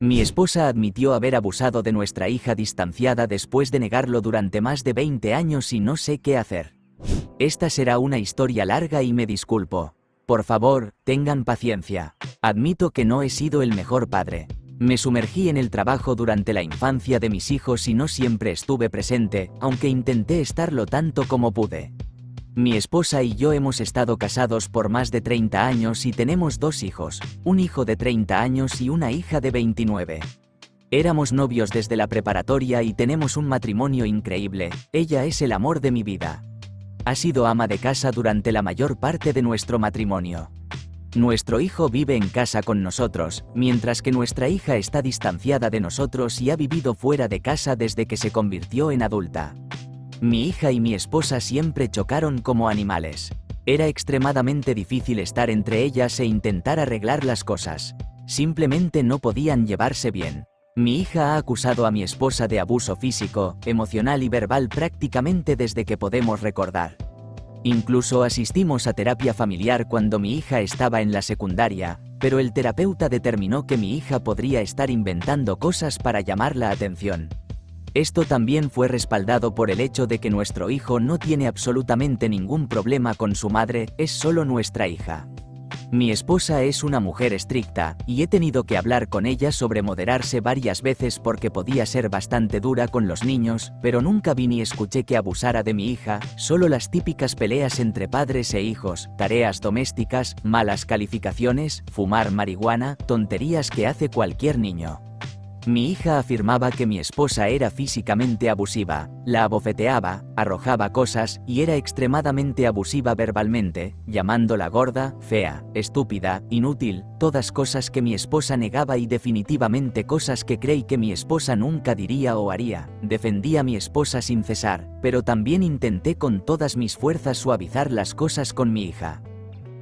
Mi esposa admitió haber abusado de nuestra hija distanciada después de negarlo durante más de 20 años y no sé qué hacer. Esta será una historia larga y me disculpo. Por favor, tengan paciencia. Admito que no he sido el mejor padre. Me sumergí en el trabajo durante la infancia de mis hijos y no siempre estuve presente, aunque intenté estarlo tanto como pude. Mi esposa y yo hemos estado casados por más de 30 años y tenemos 2 hijos, un hijo de 30 años y una hija de 29. Éramos novios desde la preparatoria y tenemos un matrimonio increíble, ella es el amor de mi vida. Ha sido ama de casa durante la mayor parte de nuestro matrimonio. Nuestro hijo vive en casa con nosotros, mientras que nuestra hija está distanciada de nosotros y ha vivido fuera de casa desde que se convirtió en adulta. Mi hija y mi esposa siempre chocaron como animales. Era extremadamente difícil estar entre ellas e intentar arreglar las cosas. Simplemente no podían llevarse bien. Mi hija ha acusado a mi esposa de abuso físico, emocional y verbal prácticamente desde que podemos recordar. Incluso asistimos a terapia familiar cuando mi hija estaba en la secundaria, pero el terapeuta determinó que mi hija podría estar inventando cosas para llamar la atención. Esto también fue respaldado por el hecho de que nuestro hijo no tiene absolutamente ningún problema con su madre, es solo nuestra hija. Mi esposa es una mujer estricta, y he tenido que hablar con ella sobre moderarse varias veces porque podía ser bastante dura con los niños, pero nunca vi ni escuché que abusara de mi hija, solo las típicas peleas entre padres e hijos, tareas domésticas, malas calificaciones, fumar marihuana, tonterías que hace cualquier niño. Mi hija afirmaba que mi esposa era físicamente abusiva, la abofeteaba, arrojaba cosas y era extremadamente abusiva verbalmente, llamándola gorda, fea, estúpida, inútil, todas cosas que mi esposa negaba y definitivamente cosas que creí que mi esposa nunca diría o haría. Defendí a mi esposa sin cesar, pero también intenté con todas mis fuerzas suavizar las cosas con mi hija.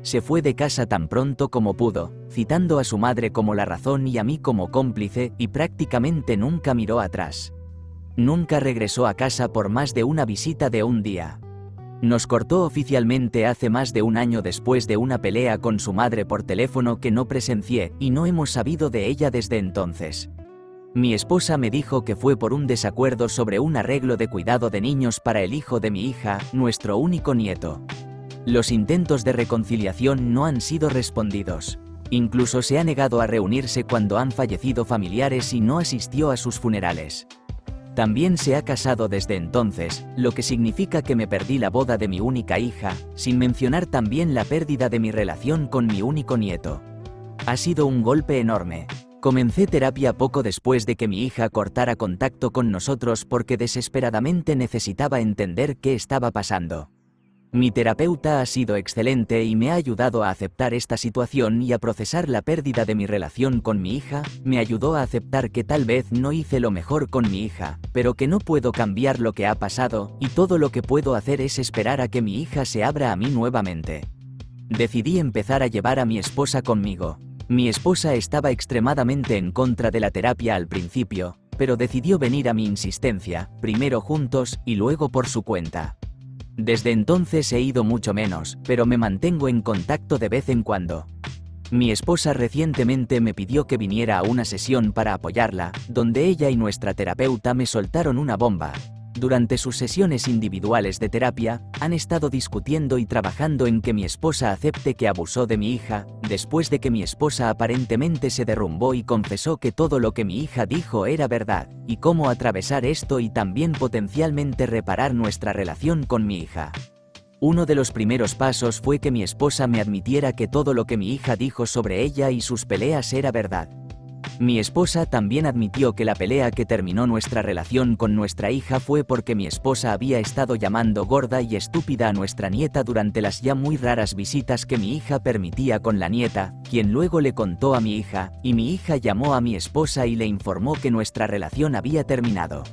Se fue de casa tan pronto como pudo, citando a su madre como la razón y a mí como cómplice, y prácticamente nunca miró atrás. Nunca regresó a casa por más de una visita de un día. Nos cortó oficialmente hace más de un año después de una pelea con su madre por teléfono que no presencié, y no hemos sabido de ella desde entonces. Mi esposa me dijo que fue por un desacuerdo sobre un arreglo de cuidado de niños para el hijo de mi hija, nuestro único nieto. Los intentos de reconciliación no han sido respondidos. Incluso se ha negado a reunirse cuando han fallecido familiares y no asistió a sus funerales. También se ha casado desde entonces, lo que significa que me perdí la boda de mi única hija, sin mencionar también la pérdida de mi relación con mi único nieto. Ha sido un golpe enorme. Comencé terapia poco después de que mi hija cortara contacto con nosotros porque desesperadamente necesitaba entender qué estaba pasando. Mi terapeuta ha sido excelente y me ha ayudado a aceptar esta situación y a procesar la pérdida de mi relación con mi hija, me ayudó a aceptar que tal vez no hice lo mejor con mi hija, pero que no puedo cambiar lo que ha pasado, y todo lo que puedo hacer es esperar a que mi hija se abra a mí nuevamente. Decidí empezar a llevar a mi esposa conmigo. Mi esposa estaba extremadamente en contra de la terapia al principio, pero decidió venir a mi insistencia, primero juntos y luego por su cuenta. Desde entonces he ido mucho menos, pero me mantengo en contacto de vez en cuando. Mi esposa recientemente me pidió que viniera a una sesión para apoyarla, donde ella y nuestra terapeuta me soltaron una bomba. Durante sus sesiones individuales de terapia, han estado discutiendo y trabajando en que mi esposa acepte que abusó de mi hija, después de que mi esposa aparentemente se derrumbó y confesó que todo lo que mi hija dijo era verdad, y cómo atravesar esto y también potencialmente reparar nuestra relación con mi hija. Uno de los primeros pasos fue que mi esposa me admitiera que todo lo que mi hija dijo sobre ella y sus peleas era verdad. Mi esposa también admitió que la pelea que terminó nuestra relación con nuestra hija fue porque mi esposa había estado llamando gorda y estúpida a nuestra nieta durante las ya muy raras visitas que mi hija permitía con la nieta, quien luego le contó a mi hija, y mi hija llamó a mi esposa y le informó que nuestra relación había terminado.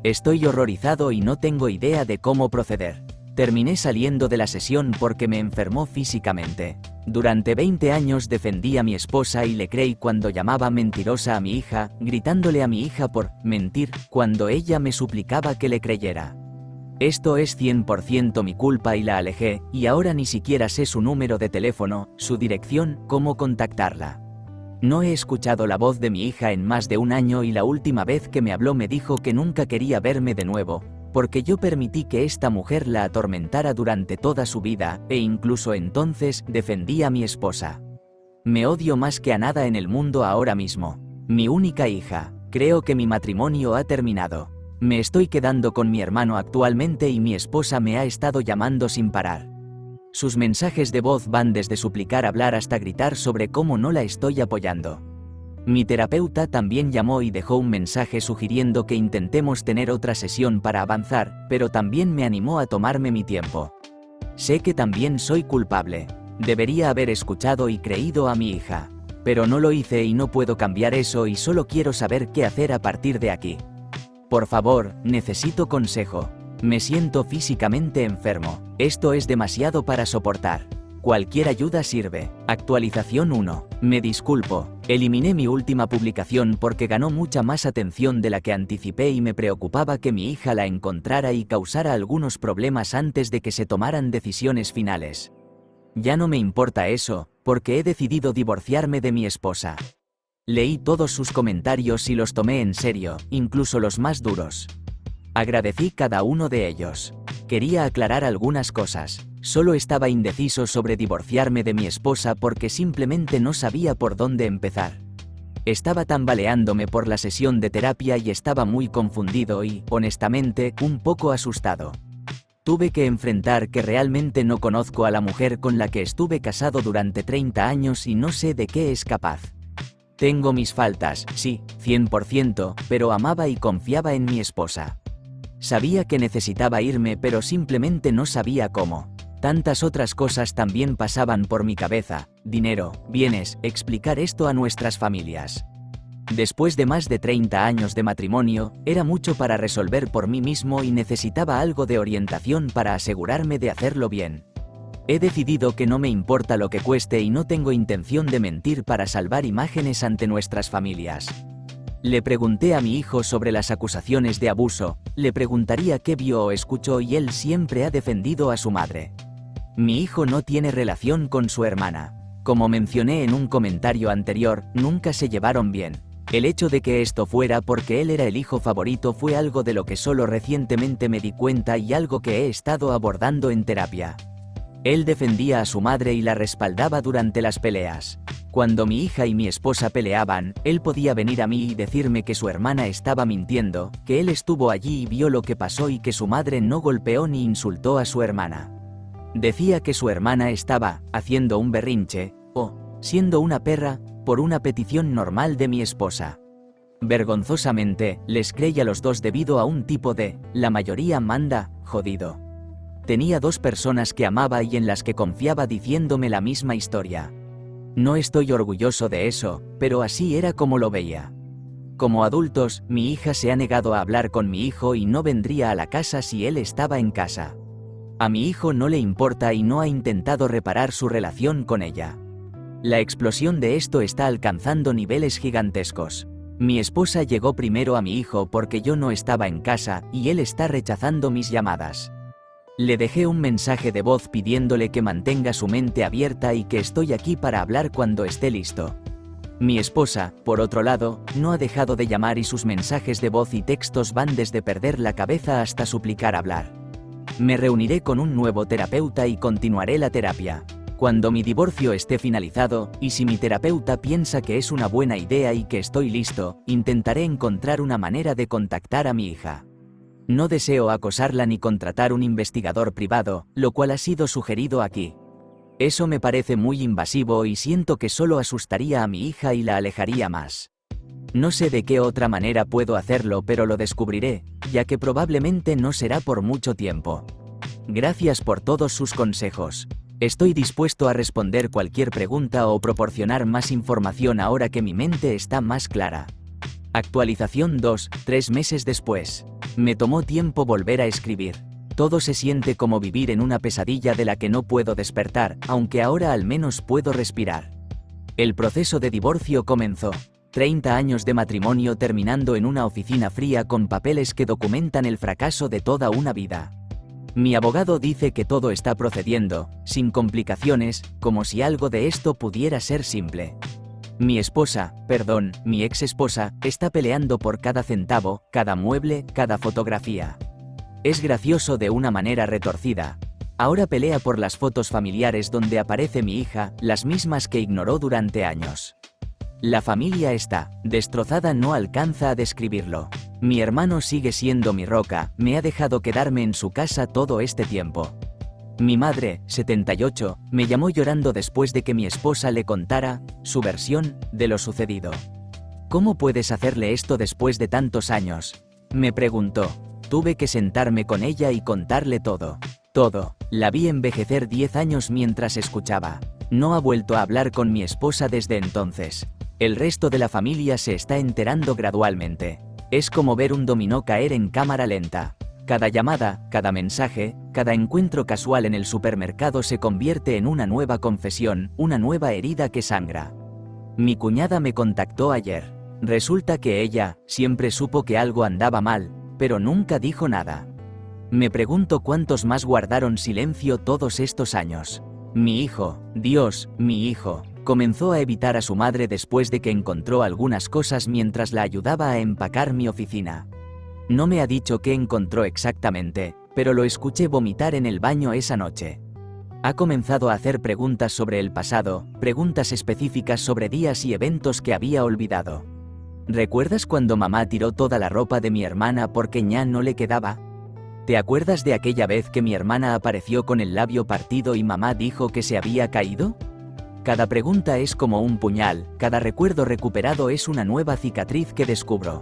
Estoy horrorizado y no tengo idea de cómo proceder. Terminé saliendo de la sesión porque me enfermó físicamente. Durante 20 años defendí a mi esposa y le creí cuando llamaba mentirosa a mi hija, gritándole a mi hija por mentir, cuando ella me suplicaba que le creyera. Esto es 100% mi culpa y la alejé, y ahora ni siquiera sé su número de teléfono, su dirección, cómo contactarla. No he escuchado la voz de mi hija en más de un año y la última vez que me habló me dijo que nunca quería verme de nuevo, porque yo permití que esta mujer la atormentara durante toda su vida, e incluso entonces defendí a mi esposa. Me odio más que a nada en el mundo ahora mismo. Mi única hija. Creo que mi matrimonio ha terminado. Me estoy quedando con mi hermano actualmente y mi esposa me ha estado llamando sin parar. Sus mensajes de voz van desde suplicar hablar hasta gritar sobre cómo no la estoy apoyando. Mi terapeuta también llamó y dejó un mensaje sugiriendo que intentemos tener otra sesión para avanzar, pero también me animó a tomarme mi tiempo. Sé que también soy culpable. Debería haber escuchado y creído a mi hija. Pero no lo hice y no puedo cambiar eso y solo quiero saber qué hacer a partir de aquí. Por favor, necesito consejo. Me siento físicamente enfermo. Esto es demasiado para soportar. Cualquier ayuda sirve. Actualización 1. Me disculpo. Eliminé mi última publicación porque ganó mucha más atención de la que anticipé y me preocupaba que mi hija la encontrara y causara algunos problemas antes de que se tomaran decisiones finales. Ya no me importa eso, porque he decidido divorciarme de mi esposa. Leí todos sus comentarios y los tomé en serio, incluso los más duros. Agradecí cada uno de ellos. Quería aclarar algunas cosas. Solo estaba indeciso sobre divorciarme de mi esposa porque simplemente no sabía por dónde empezar. Estaba tambaleándome por la sesión de terapia y estaba muy confundido y, honestamente, un poco asustado. Tuve que enfrentar que realmente no conozco a la mujer con la que estuve casado durante 30 años y no sé de qué es capaz. Tengo mis faltas, sí, 100%, pero amaba y confiaba en mi esposa. Sabía que necesitaba irme pero simplemente no sabía cómo. Tantas otras cosas también pasaban por mi cabeza: dinero, bienes, explicar esto a nuestras familias. Después de más de 30 años de matrimonio, era mucho para resolver por mí mismo y necesitaba algo de orientación para asegurarme de hacerlo bien. He decidido que no me importa lo que cueste y no tengo intención de mentir para salvar imágenes ante nuestras familias. Le pregunté a mi hijo sobre las acusaciones de abuso, le preguntaría qué vio o escuchó y él siempre ha defendido a su madre. Mi hijo no tiene relación con su hermana. Como mencioné en un comentario anterior, nunca se llevaron bien. El hecho de que esto fuera porque él era el hijo favorito fue algo de lo que solo recientemente me di cuenta y algo que he estado abordando en terapia. Él defendía a su madre y la respaldaba durante las peleas. Cuando mi hija y mi esposa peleaban, él podía venir a mí y decirme que su hermana estaba mintiendo, que él estuvo allí y vio lo que pasó y que su madre no golpeó ni insultó a su hermana. Decía que su hermana estaba haciendo un berrinche, o siendo una perra, por una petición normal de mi esposa. Vergonzosamente, les creí a los dos debido a un tipo de "la mayoría manda" jodido. Tenía dos personas que amaba y en las que confiaba diciéndome la misma historia. No estoy orgulloso de eso, pero así era como lo veía. Como adultos, mi hija se ha negado a hablar con mi hijo y no vendría a la casa si él estaba en casa. A mi hijo no le importa y no ha intentado reparar su relación con ella. La explosión de esto está alcanzando niveles gigantescos. Mi esposa llegó primero a mi hijo porque yo no estaba en casa y él está rechazando mis llamadas. Le dejé un mensaje de voz pidiéndole que mantenga su mente abierta y que estoy aquí para hablar cuando esté listo. Mi esposa, por otro lado, no ha dejado de llamar y sus mensajes de voz y textos van desde perder la cabeza hasta suplicar hablar. Me reuniré con un nuevo terapeuta y continuaré la terapia. Cuando mi divorcio esté finalizado, y si mi terapeuta piensa que es una buena idea y que estoy listo, intentaré encontrar una manera de contactar a mi hija. No deseo acosarla ni contratar un investigador privado, lo cual ha sido sugerido aquí. Eso me parece muy invasivo y siento que solo asustaría a mi hija y la alejaría más. No sé de qué otra manera puedo hacerlo, pero lo descubriré, ya que probablemente no será por mucho tiempo. Gracias por todos sus consejos. Estoy dispuesto a responder cualquier pregunta o proporcionar más información ahora que mi mente está más clara. Actualización 2, 3 meses después. Me tomó tiempo volver a escribir. Todo se siente como vivir en una pesadilla de la que no puedo despertar, aunque ahora al menos puedo respirar. El proceso de divorcio comenzó. 30 años de matrimonio terminando en una oficina fría con papeles que documentan el fracaso de toda una vida. Mi abogado dice que todo está procediendo, sin complicaciones, como si algo de esto pudiera ser simple. Mi ex esposa, está peleando por cada centavo, cada mueble, cada fotografía. Es gracioso de una manera retorcida. Ahora pelea por las fotos familiares donde aparece mi hija, las mismas que ignoró durante años. La familia está destrozada, no alcanza a describirlo. Mi hermano sigue siendo mi roca, me ha dejado quedarme en su casa todo este tiempo. Mi madre, 78, me llamó llorando después de que mi esposa le contara su versión de lo sucedido. ¿Cómo puedes hacerle esto después de tantos años?, me preguntó. Tuve que sentarme con ella y contarle todo. Todo. La vi envejecer 10 años mientras escuchaba. No ha vuelto a hablar con mi esposa desde entonces. El resto de la familia se está enterando gradualmente. Es como ver un dominó caer en cámara lenta. Cada llamada, cada mensaje, cada encuentro casual en el supermercado se convierte en una nueva confesión, una nueva herida que sangra. Mi cuñada me contactó ayer. Resulta que ella siempre supo que algo andaba mal, pero nunca dijo nada. Me pregunto cuántos más guardaron silencio todos estos años. Mi hijo, Dios, mi hijo, comenzó a evitar a su madre después de que encontró algunas cosas mientras la ayudaba a empacar mi oficina. No me ha dicho qué encontró exactamente, pero lo escuché vomitar en el baño esa noche. Ha comenzado a hacer preguntas sobre el pasado, preguntas específicas sobre días y eventos que había olvidado. ¿Recuerdas cuando mamá tiró toda la ropa de mi hermana porque ya no le quedaba? ¿Te acuerdas de aquella vez que mi hermana apareció con el labio partido y mamá dijo que se había caído? Cada pregunta es como un puñal, cada recuerdo recuperado es una nueva cicatriz que descubro.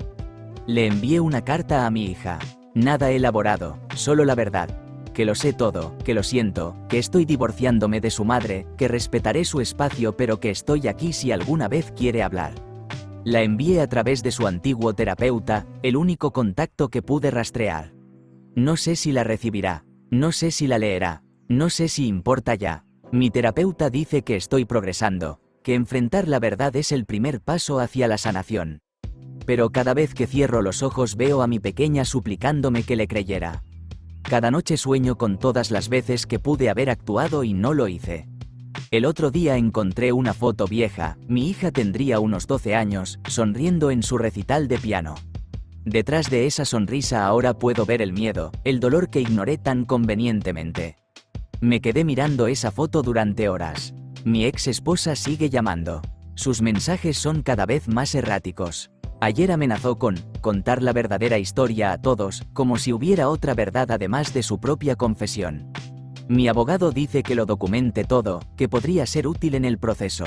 Le envié una carta a mi hija. Nada elaborado, solo la verdad. Que lo sé todo, que lo siento, que estoy divorciándome de su madre, que respetaré su espacio pero que estoy aquí si alguna vez quiere hablar. La envié a través de su antiguo terapeuta, el único contacto que pude rastrear. No sé si la recibirá, no sé si la leerá, no sé si importa ya. Mi terapeuta dice que estoy progresando, que enfrentar la verdad es el primer paso hacia la sanación. Pero cada vez que cierro los ojos veo a mi pequeña suplicándome que le creyera. Cada noche sueño con todas las veces que pude haber actuado y no lo hice. El otro día encontré una foto vieja, mi hija tendría unos 12 años, sonriendo en su recital de piano. Detrás de esa sonrisa ahora puedo ver el miedo, el dolor que ignoré tan convenientemente. Me quedé mirando esa foto durante horas. Mi ex esposa sigue llamando. Sus mensajes son cada vez más erráticos. Ayer amenazó con contar la verdadera historia a todos, como si hubiera otra verdad además de su propia confesión. Mi abogado dice que lo documente todo, que podría ser útil en el proceso.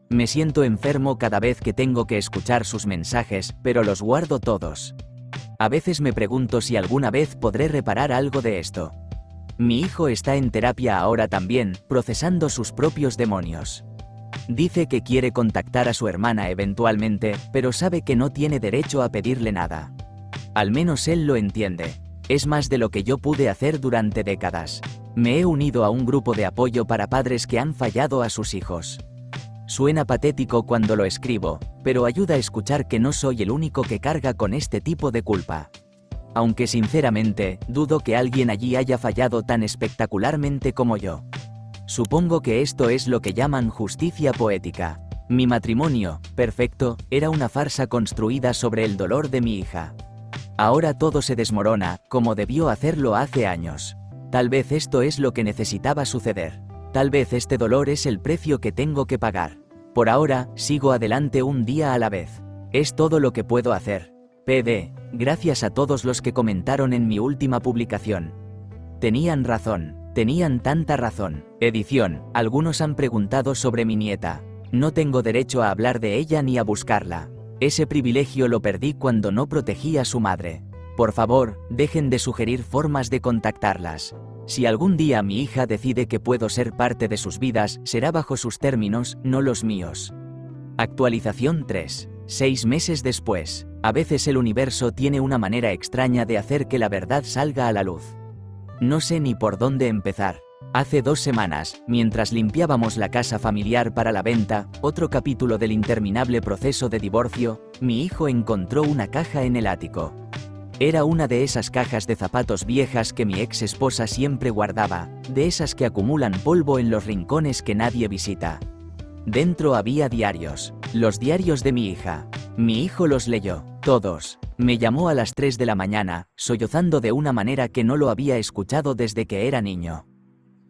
Me siento enfermo cada vez que tengo que escuchar sus mensajes, pero los guardo todos. A veces me pregunto si alguna vez podré reparar algo de esto. Mi hijo está en terapia ahora también, procesando sus propios demonios. Dice que quiere contactar a su hermana eventualmente, pero sabe que no tiene derecho a pedirle nada. Al menos él lo entiende. Es más de lo que yo pude hacer durante décadas. Me he unido a un grupo de apoyo para padres que han fallado a sus hijos. Suena patético cuando lo escribo, pero ayuda a escuchar que no soy el único que carga con este tipo de culpa. Aunque sinceramente, dudo que alguien allí haya fallado tan espectacularmente como yo. Supongo que esto es lo que llaman justicia poética. Mi matrimonio, perfecto, era una farsa construida sobre el dolor de mi hija. Ahora todo se desmorona, como debió hacerlo hace años. Tal vez esto es lo que necesitaba suceder. Tal vez este dolor es el precio que tengo que pagar. Por ahora, sigo adelante un día a la vez. Es todo lo que puedo hacer. PD, gracias a todos los que comentaron en mi última publicación. Tenían razón, tenían tanta razón. Edición, algunos han preguntado sobre mi nieta. No tengo derecho a hablar de ella ni a buscarla. Ese privilegio lo perdí cuando no protegí a su madre. Por favor, dejen de sugerir formas de contactarlas. Si algún día mi hija decide que puedo ser parte de sus vidas, será bajo sus términos, no los míos. Actualización 3. 6 meses después. A veces el universo tiene una manera extraña de hacer que la verdad salga a la luz. No sé ni por dónde empezar. Hace 2 semanas, mientras limpiábamos la casa familiar para la venta, otro capítulo del interminable proceso de divorcio, mi hijo encontró una caja en el ático. Era una de esas cajas de zapatos viejas que mi ex esposa siempre guardaba, de esas que acumulan polvo en los rincones que nadie visita. Dentro había diarios, Los diarios de mi hija. Mi hijo los leyó, todos. Me llamó a las 3 de la mañana, sollozando de una manera que no lo había escuchado desde que era niño.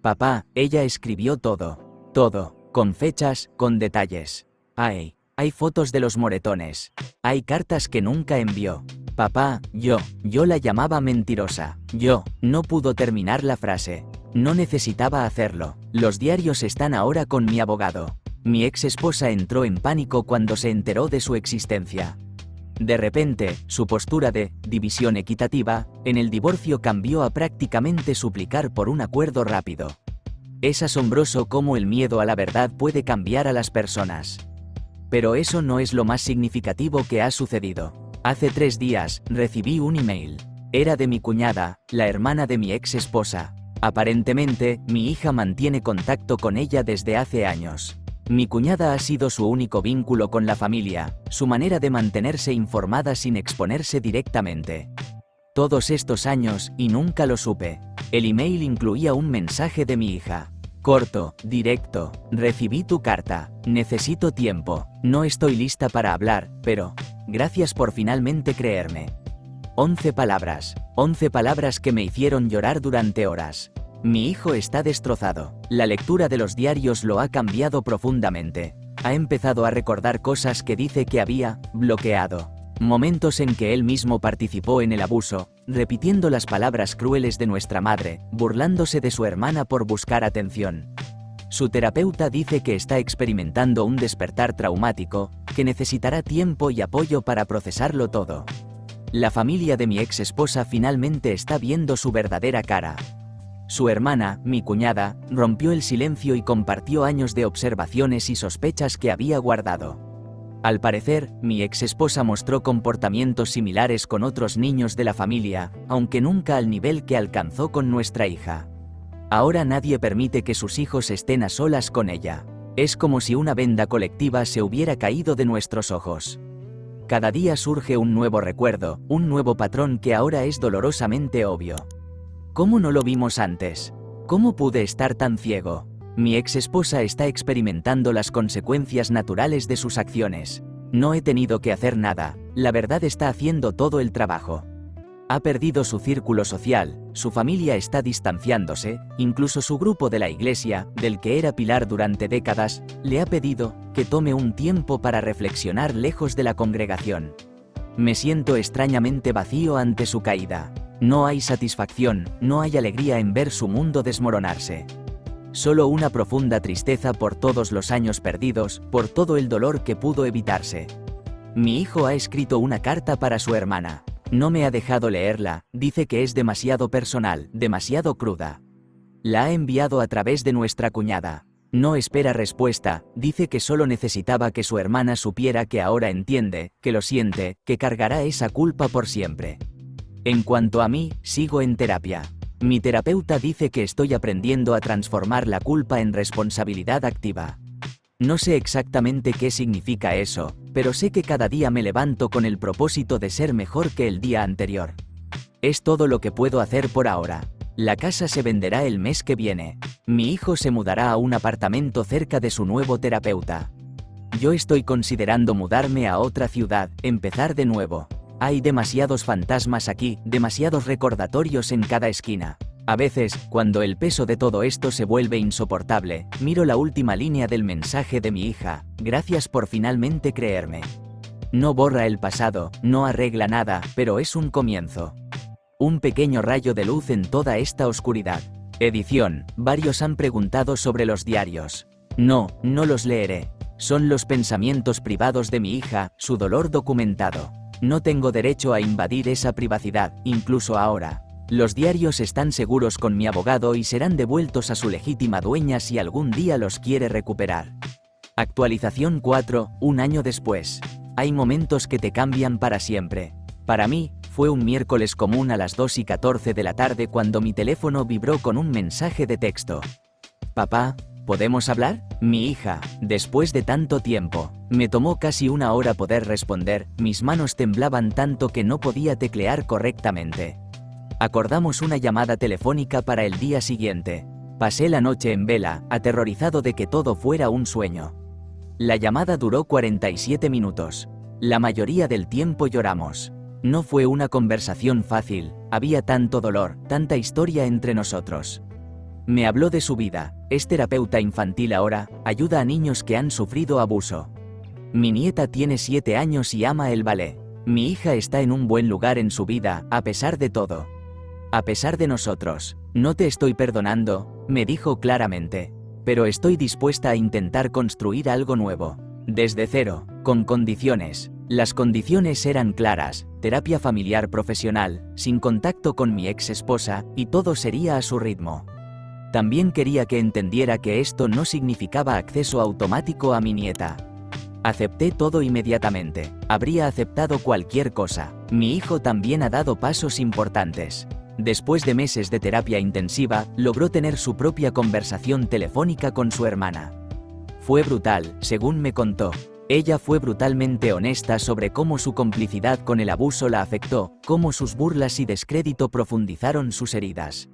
Papá, ella escribió todo. Todo, con fechas, con detalles. Hay fotos de los moretones. Hay cartas que nunca envió. Papá, yo la llamaba mentirosa. No pudo terminar la frase. No necesitaba hacerlo. Los diarios están ahora con mi abogado. Mi ex esposa entró en pánico cuando se enteró de su existencia. De repente, su postura de división equitativa en el divorcio cambió a prácticamente suplicar por un acuerdo rápido. Es asombroso cómo el miedo a la verdad puede cambiar a las personas. Pero eso no es lo más significativo que ha sucedido. Hace 3 días, recibí un email. Era de mi cuñada, la hermana de mi ex esposa. Aparentemente, mi hija mantiene contacto con ella desde hace años. Mi cuñada ha sido su único vínculo con la familia, su manera de mantenerse informada sin exponerse directamente. Todos estos años, y nunca lo supe. El email incluía un mensaje de mi hija. Corto, directo. Recibí tu carta. Necesito tiempo. No estoy lista para hablar, pero gracias por finalmente creerme. 11 palabras. 11 palabras que me hicieron llorar durante horas. Mi hijo está destrozado. La lectura de los diarios lo ha cambiado profundamente. Ha empezado a recordar cosas que dice que había bloqueado. Momentos en que él mismo participó en el abuso, repitiendo las palabras crueles de nuestra madre, burlándose de su hermana por buscar atención. Su terapeuta dice que está experimentando un despertar traumático, que necesitará tiempo y apoyo para procesarlo todo. La familia de mi ex esposa finalmente está viendo su verdadera cara. Su hermana, mi cuñada, rompió el silencio y compartió años de observaciones y sospechas que había guardado. Al parecer, mi ex esposa mostró comportamientos similares con otros niños de la familia, aunque nunca al nivel que alcanzó con nuestra hija. Ahora nadie permite que sus hijos estén a solas con ella. Es como si una venda colectiva se hubiera caído de nuestros ojos. Cada día surge un nuevo recuerdo, un nuevo patrón que ahora es dolorosamente obvio. ¿Cómo no lo vimos antes? ¿Cómo pude estar tan ciego? Mi ex esposa está experimentando las consecuencias naturales de sus acciones. No he tenido que hacer nada, la verdad está haciendo todo el trabajo. Ha perdido su círculo social, su familia está distanciándose, incluso su grupo de la iglesia, del que era pilar durante décadas, le ha pedido que tome un tiempo para reflexionar lejos de la congregación. Me siento extrañamente vacío ante su caída. No hay satisfacción, no hay alegría en ver su mundo desmoronarse. Solo una profunda tristeza por todos los años perdidos, por todo el dolor que pudo evitarse. Mi hijo ha escrito una carta para su hermana. No me ha dejado leerla, dice que es demasiado personal, demasiado cruda. La ha enviado a través de nuestra cuñada. No espera respuesta, dice que solo necesitaba que su hermana supiera que ahora entiende, que lo siente, que cargará esa culpa por siempre. En cuanto a mí, sigo en terapia. Mi terapeuta dice que estoy aprendiendo a transformar la culpa en responsabilidad activa. No sé exactamente qué significa eso, pero sé que cada día me levanto con el propósito de ser mejor que el día anterior. Es todo lo que puedo hacer por ahora. La casa se venderá el mes que viene. Mi hijo se mudará a un apartamento cerca de su nuevo terapeuta. Yo estoy considerando mudarme a otra ciudad, empezar de nuevo. Hay demasiados fantasmas aquí, demasiados recordatorios en cada esquina. A veces, cuando el peso de todo esto se vuelve insoportable, miro la última línea del mensaje de mi hija: gracias por finalmente creerme. No borra el pasado, no arregla nada, pero es un comienzo. Un pequeño rayo de luz en toda esta oscuridad. Edición. Varios han preguntado sobre los diarios. No los leeré. Son los pensamientos privados de mi hija, su dolor documentado. No tengo derecho a invadir esa privacidad, incluso ahora. Los diarios están seguros con mi abogado y serán devueltos a su legítima dueña si algún día los quiere recuperar. Actualización 4, un año después. Hay momentos que te cambian para siempre. Para mí, fue un miércoles común a las 2:14 de la tarde cuando mi teléfono vibró con un mensaje de texto. Papá, ¿podemos hablar? Mi hija, después de tanto tiempo. Me tomó casi una hora poder responder, mis manos temblaban tanto que no podía teclear correctamente. Acordamos una llamada telefónica para el día siguiente. Pasé la noche en vela, aterrorizado de que todo fuera un sueño. La llamada duró 47 minutos. La mayoría del tiempo lloramos. No fue una conversación fácil, había tanto dolor, tanta historia entre nosotros. Me habló de su vida, es terapeuta infantil ahora, ayuda a niños que han sufrido abuso. Mi nieta tiene 7 años y ama el ballet. Mi hija está en un buen lugar en su vida, a pesar de todo. A pesar de nosotros. No te estoy perdonando, me dijo claramente. Pero estoy dispuesta a intentar construir algo nuevo. Desde cero, con condiciones. Las condiciones eran claras, terapia familiar profesional, sin contacto con mi ex esposa, y todo sería a su ritmo. También quería que entendiera que esto no significaba acceso automático a mi nieta. Acepté todo inmediatamente, habría aceptado cualquier cosa. Mi hijo también ha dado pasos importantes. Después de meses de terapia intensiva, logró tener su propia conversación telefónica con su hermana. Fue brutal, según me contó. Ella fue brutalmente honesta sobre cómo su complicidad con el abuso la afectó, cómo sus burlas y descrédito profundizaron sus heridas.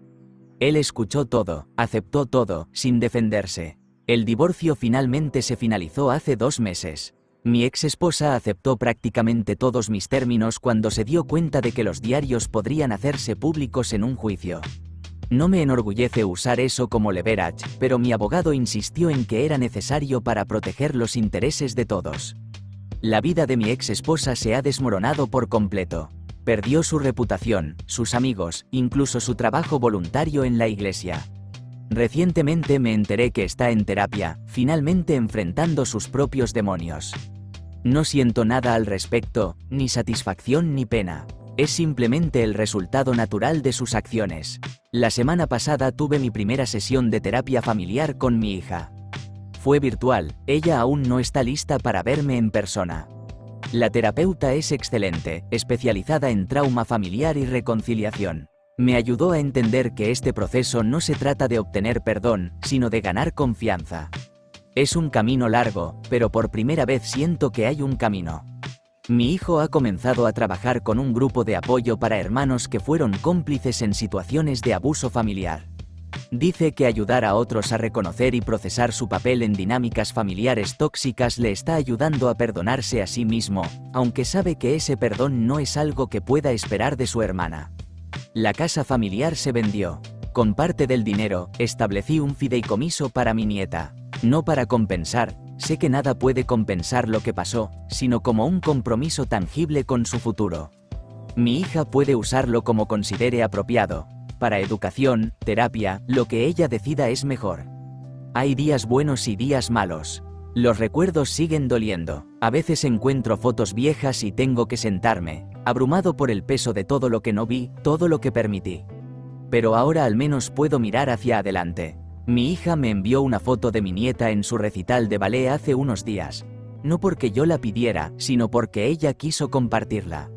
Él escuchó todo, aceptó todo, sin defenderse. El divorcio finalmente se finalizó hace 2 meses. Mi ex esposa aceptó prácticamente todos mis términos cuando se dio cuenta de que los diarios podrían hacerse públicos en un juicio. No me enorgullece usar eso como leverage, pero mi abogado insistió en que era necesario para proteger los intereses de todos. La vida de mi ex esposa se ha desmoronado por completo. Perdió su reputación, sus amigos, incluso su trabajo voluntario en la iglesia. Recientemente me enteré que está en terapia, finalmente enfrentando sus propios demonios. No siento nada al respecto, ni satisfacción ni pena. Es simplemente el resultado natural de sus acciones. La semana pasada tuve mi primera sesión de terapia familiar con mi hija. Fue virtual, ella aún no está lista para verme en persona. La terapeuta es excelente, especializada en trauma familiar y reconciliación. Me ayudó a entender que este proceso no se trata de obtener perdón, sino de ganar confianza. Es un camino largo, pero por primera vez siento que hay un camino. Mi hijo ha comenzado a trabajar con un grupo de apoyo para hermanos que fueron cómplices en situaciones de abuso familiar. Dice que ayudar a otros a reconocer y procesar su papel en dinámicas familiares tóxicas le está ayudando a perdonarse a sí mismo, aunque sabe que ese perdón no es algo que pueda esperar de su hermana. La casa familiar se vendió. Con parte del dinero, establecí un fideicomiso para mi nieta. No para compensar, sé que nada puede compensar lo que pasó, sino como un compromiso tangible con su futuro. Mi hija puede usarlo como considere apropiado. Para educación, terapia, lo que ella decida es mejor. Hay días buenos y días malos. Los recuerdos siguen doliendo. A veces encuentro fotos viejas y tengo que sentarme, abrumado por el peso de todo lo que no vi, todo lo que permití. Pero ahora al menos puedo mirar hacia adelante. Mi hija me envió una foto de mi nieta en su recital de ballet hace unos días. No porque yo la pidiera, sino porque ella quiso compartirla.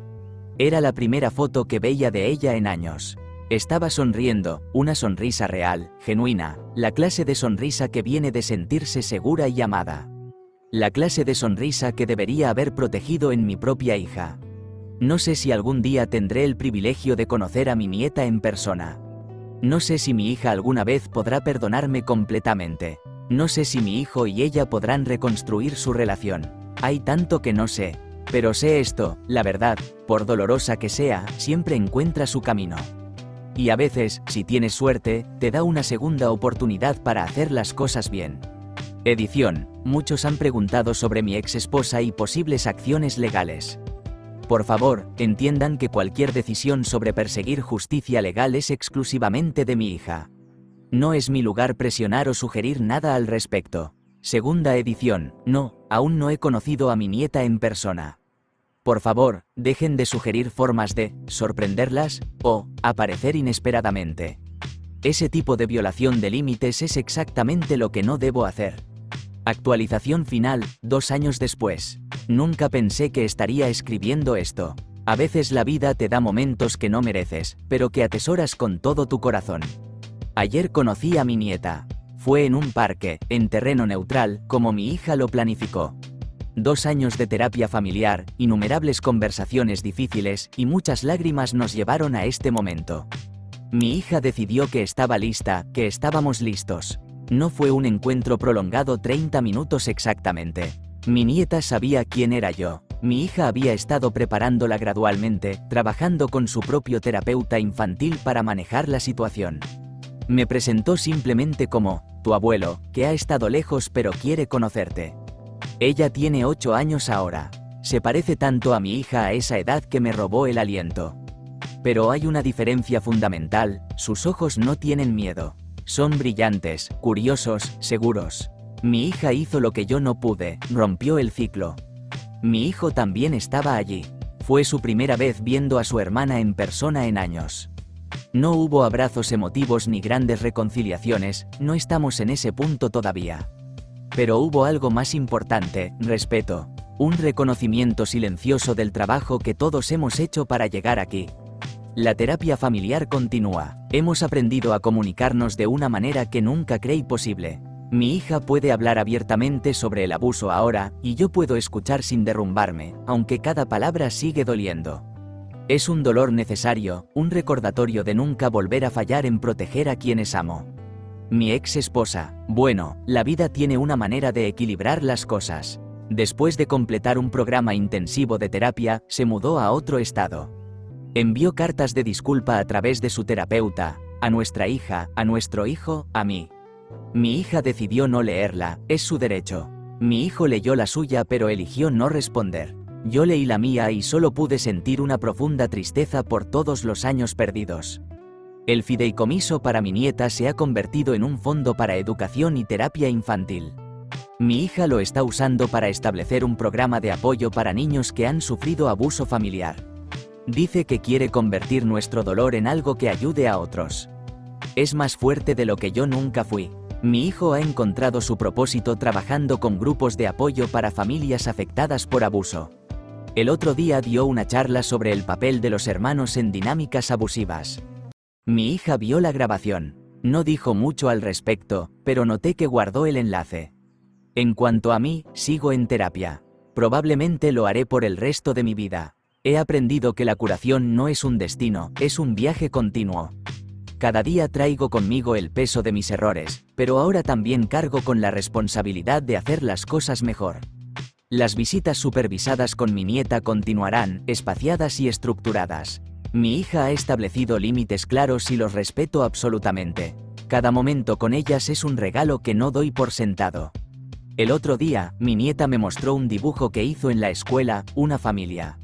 Era la primera foto que veía de ella en años. Estaba sonriendo, una sonrisa real, genuina, la clase de sonrisa que viene de sentirse segura y amada. La clase de sonrisa que debería haber protegido en mi propia hija. No sé si algún día tendré el privilegio de conocer a mi nieta en persona. No sé si mi hija alguna vez podrá perdonarme completamente. No sé si mi hijo y ella podrán reconstruir su relación. Hay tanto que no sé. Pero sé esto, la verdad, por dolorosa que sea, siempre encuentra su camino. Y a veces, si tienes suerte, te da una segunda oportunidad para hacer las cosas bien. Edición. Muchos han preguntado sobre mi ex esposa y posibles acciones legales. Por favor, entiendan que cualquier decisión sobre perseguir justicia legal es exclusivamente de mi hija. No es mi lugar presionar o sugerir nada al respecto. Segunda edición. No, aún no he conocido a mi nieta en persona. Por favor, dejen de sugerir formas de sorprenderlas o aparecer inesperadamente. Ese tipo de violación de límites es exactamente lo que no debo hacer. Actualización final, 2 años después. Nunca pensé que estaría escribiendo esto. A veces la vida te da momentos que no mereces, pero que atesoras con todo tu corazón. Ayer conocí a mi nieta. Fue en un parque, en terreno neutral, como mi hija lo planificó. 2 años de terapia familiar, innumerables conversaciones difíciles y muchas lágrimas nos llevaron a este momento. Mi hija decidió que estaba lista, que estábamos listos. No fue un encuentro prolongado 30 minutos exactamente. Mi nieta sabía quién era yo. Mi hija había estado preparándola gradualmente, trabajando con su propio terapeuta infantil para manejar la situación. Me presentó simplemente como, tu abuelo, que ha estado lejos pero quiere conocerte. Ella tiene 8 años ahora. Se parece tanto a mi hija a esa edad que me robó el aliento. Pero hay una diferencia fundamental, sus ojos no tienen miedo. Son brillantes, curiosos, seguros. Mi hija hizo lo que yo no pude, rompió el ciclo. Mi hijo también estaba allí. Fue su primera vez viendo a su hermana en persona en años. No hubo abrazos emotivos ni grandes reconciliaciones, no estamos en ese punto todavía. Pero hubo algo más importante, respeto. Un reconocimiento silencioso del trabajo que todos hemos hecho para llegar aquí. La terapia familiar continúa. Hemos aprendido a comunicarnos de una manera que nunca creí posible. Mi hija puede hablar abiertamente sobre el abuso ahora, y yo puedo escuchar sin derrumbarme, aunque cada palabra sigue doliendo. Es un dolor necesario, un recordatorio de nunca volver a fallar en proteger a quienes amo. Mi ex esposa, bueno, la vida tiene una manera de equilibrar las cosas. Después de completar un programa intensivo de terapia, se mudó a otro estado. Envió cartas de disculpa a través de su terapeuta, a nuestra hija, a nuestro hijo, a mí. Mi hija decidió no leerla, es su derecho. Mi hijo leyó la suya pero eligió no responder. Yo leí la mía y solo pude sentir una profunda tristeza por todos los años perdidos. El fideicomiso para mi nieta se ha convertido en un fondo para educación y terapia infantil. Mi hija lo está usando para establecer un programa de apoyo para niños que han sufrido abuso familiar. Dice que quiere convertir nuestro dolor en algo que ayude a otros. Es más fuerte de lo que yo nunca fui. Mi hijo ha encontrado su propósito trabajando con grupos de apoyo para familias afectadas por abuso. El otro día dio una charla sobre el papel de los hermanos en dinámicas abusivas. Mi hija vio la grabación. No dijo mucho al respecto, pero noté que guardó el enlace. En cuanto a mí, sigo en terapia. Probablemente lo haré por el resto de mi vida. He aprendido que la curación no es un destino, es un viaje continuo. Cada día traigo conmigo el peso de mis errores, pero ahora también cargo con la responsabilidad de hacer las cosas mejor. Las visitas supervisadas con mi nieta continuarán, espaciadas y estructuradas. Mi hija ha establecido límites claros y los respeto absolutamente. Cada momento con ellas es un regalo que no doy por sentado. El otro día, mi nieta me mostró un dibujo que hizo en la escuela, una familia.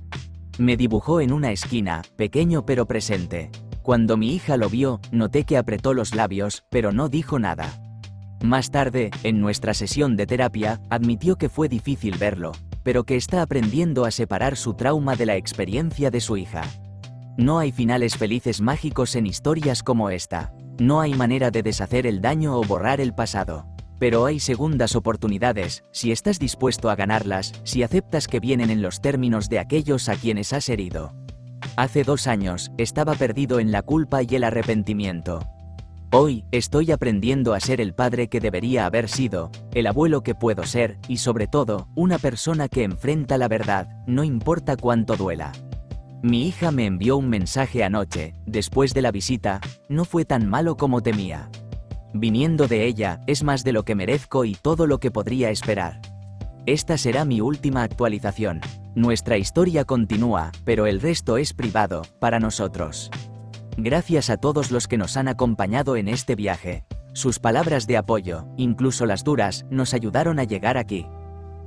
Me dibujó en una esquina, pequeño pero presente. Cuando mi hija lo vio, noté que apretó los labios, pero no dijo nada. Más tarde, en nuestra sesión de terapia, admitió que fue difícil verlo, pero que está aprendiendo a separar su trauma de la experiencia de su hija. No hay finales felices mágicos en historias como esta. No hay manera de deshacer el daño o borrar el pasado. Pero hay segundas oportunidades, si estás dispuesto a ganarlas, si aceptas que vienen en los términos de aquellos a quienes has herido. Hace 2 años, estaba perdido en la culpa y el arrepentimiento. Hoy, estoy aprendiendo a ser el padre que debería haber sido, el abuelo que puedo ser, y sobre todo, una persona que enfrenta la verdad, no importa cuánto duela. Mi hija me envió un mensaje anoche, después de la visita, no fue tan malo como temía. Viniendo de ella, es más de lo que merezco y todo lo que podría esperar. Esta será mi última actualización. Nuestra historia continúa, pero el resto es privado, para nosotros. Gracias a todos los que nos han acompañado en este viaje. Sus palabras de apoyo, incluso las duras, nos ayudaron a llegar aquí.